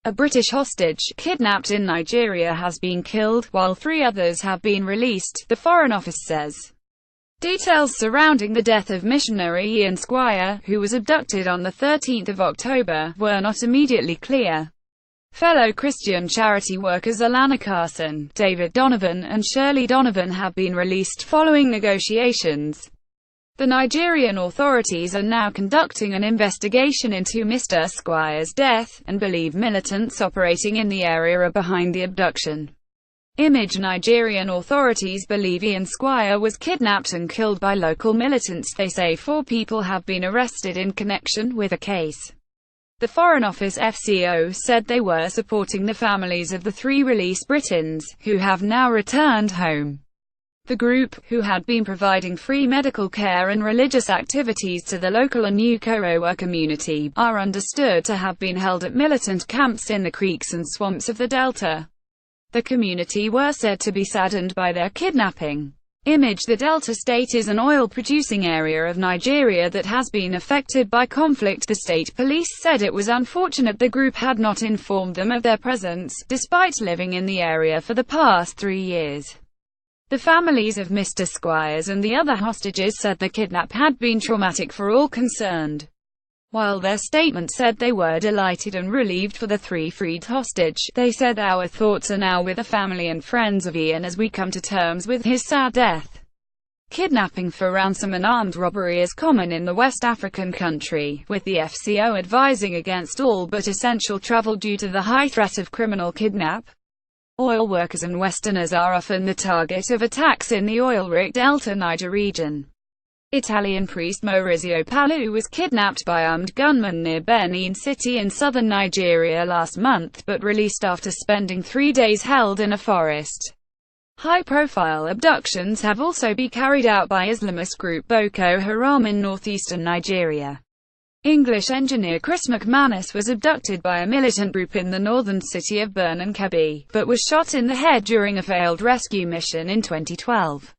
A British hostage, kidnapped in Nigeria, has been killed, while 3 others have been released, the Foreign Office says. Details surrounding the death of missionary Ian Squire, who was abducted on 13 October, were not immediately clear. Fellow Christian charity workers Alana Carson, David Donovan and Shirley Donovan have been released following negotiations. The Nigerian authorities are now conducting an investigation into Mr. Squire's death, and believe militants operating in the area are behind the abduction. Nigerian authorities believe Ian Squire was kidnapped and killed by local militants. They say 4 people have been arrested in connection with the case. The Foreign Office FCO said they were supporting the families of the 3 released Britons, who have now returned home. The group, who had been providing free medical care and religious activities to the local Onukorowa community, are understood to have been held at militant camps in the creeks and swamps of the Delta. The community were said to be saddened by their kidnapping. The Delta State is an oil-producing area of Nigeria that has been affected by conflict. The state police said it was unfortunate the group had not informed them of their presence, despite living in the area for the past 3 years. The families of Mr. Squires and the other hostages said the kidnap had been traumatic for all concerned. While their statement said they were delighted and relieved for the 3 freed hostage, they said, "Our thoughts are now with the family and friends of Ian as we come to terms with his sad death." Kidnapping for ransom and armed robbery is common in the West African country, with the FCO advising against all but essential travel due to the high threat of criminal kidnap. Oil workers and Westerners are often the target of attacks in the oil-rich Delta Niger region. Italian priest Maurizio Palu was kidnapped by armed gunmen near Benin City in southern Nigeria last month, but released after spending 3 days held in a forest. High-profile abductions have also been carried out by Islamist group Boko Haram in northeastern Nigeria. English engineer Chris McManus was abducted by a militant group in the northern city of Birnin Kebbi, but was shot in the head during a failed rescue mission in 2012.